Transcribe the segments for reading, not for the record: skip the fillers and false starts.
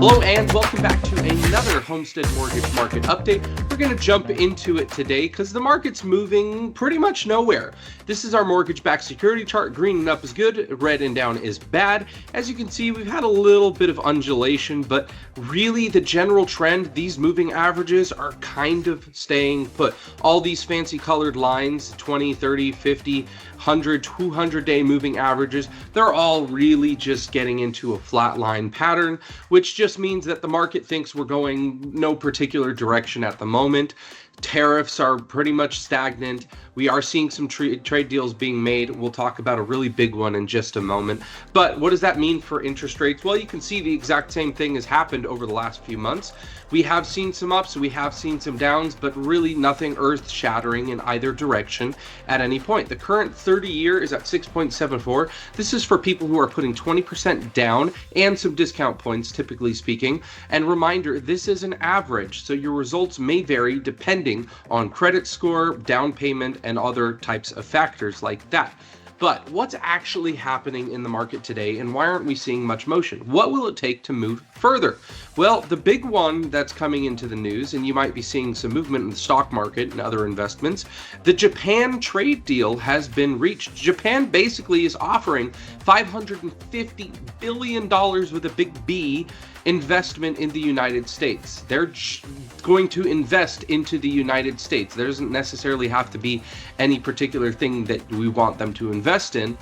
Hello and welcome back to another Homestead Mortgage Market Update. We're going to jump into it today because the market's moving pretty much nowhere. This is our mortgage-backed security chart. Green and up is good, red and down is bad. As you can see, we've had a little bit of undulation, but really the general trend, these moving averages are kind of staying put. All these fancy colored lines, 20, 30, 50, 100, 200-day moving averages, they're all really just getting into a flat line pattern, which just means that the market thinks we're going no particular direction at the moment. Tariffs are pretty much stagnant. We are seeing some trade deals being made. We'll talk about a really big one in just a moment. But what does that mean for interest rates? Well, you can see the exact same thing has happened over the last few months. We have seen some ups, we have seen some downs, but really nothing earth-shattering in either direction at any point. The current 30-year is at 6.74. This is for people who are putting 20% down and some discount points, typically speaking. And reminder, this is an average, so your results may vary depending on credit score, down payment, and other types of factors like that. But what's actually happening in the market today, and why aren't we seeing much motion? What will it take to move further? Well, the big one that's coming into the news, and you might be seeing some movement in the stock market and other investments, the Japan trade deal has been reached. Japan basically is offering $550 billion with a big B investment in the United States. They're going to invest into the United States. There doesn't necessarily have to be any particular thing that we want them to invest in,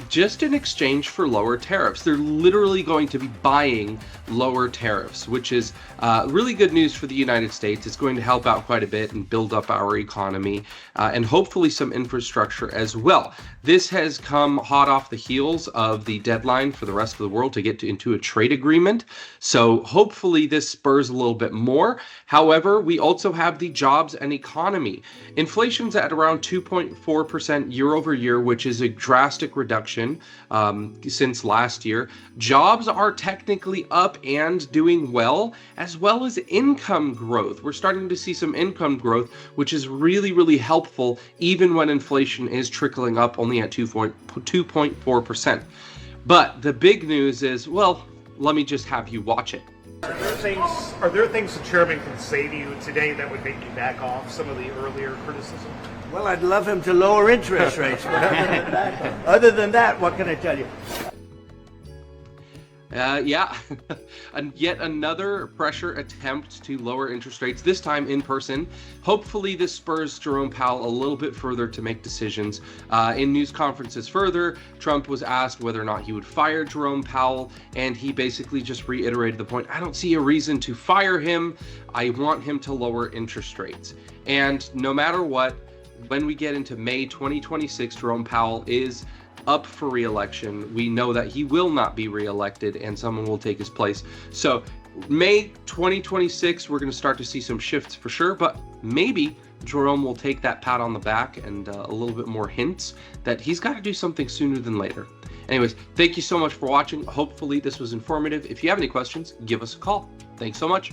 just in exchange for lower tariffs. They're literally going to be buying lower tariffs, which is really good news for the United States. It's going to help out quite a bit and build up our economy and hopefully some infrastructure as well. This has come hot off the heels of the deadline for the rest of the world to get into a trade agreement. So hopefully this spurs a little bit more. However, we also have the jobs and economy. Inflation's at around 2.4% year over year, which is a drastic reduction since last year. Jobs are technically up and doing well as income growth. We're starting to see some income growth, which is really, really helpful even when inflation is trickling up only at 2.4%. But the big news is, well, let me just have you watch it. Are there things the chairman can say to you today that would make you back off some of the earlier criticism? Well, I'd love him to lower interest rates, but other than that, what can I tell you? Yeah, and yet another pressure attempt to lower interest rates, this time in person. Hopefully this spurs Jerome Powell a little bit further to make decisions. In news conferences further, Trump was asked whether or not he would fire Jerome Powell, and he basically just reiterated the point, I don't see a reason to fire him. I want him to lower interest rates. And no matter what, when we get into May 2026, Jerome Powell is up for re-election. We know that he will not be re-elected and someone will take his place. So May 2026, we're going to start to see some shifts for sure, but maybe Jerome will take that pat on the back and a little bit more hints that he's got to do something sooner than later. Anyways, thank you so much for watching. Hopefully this was informative. If you have any questions, give us a call. Thanks so much.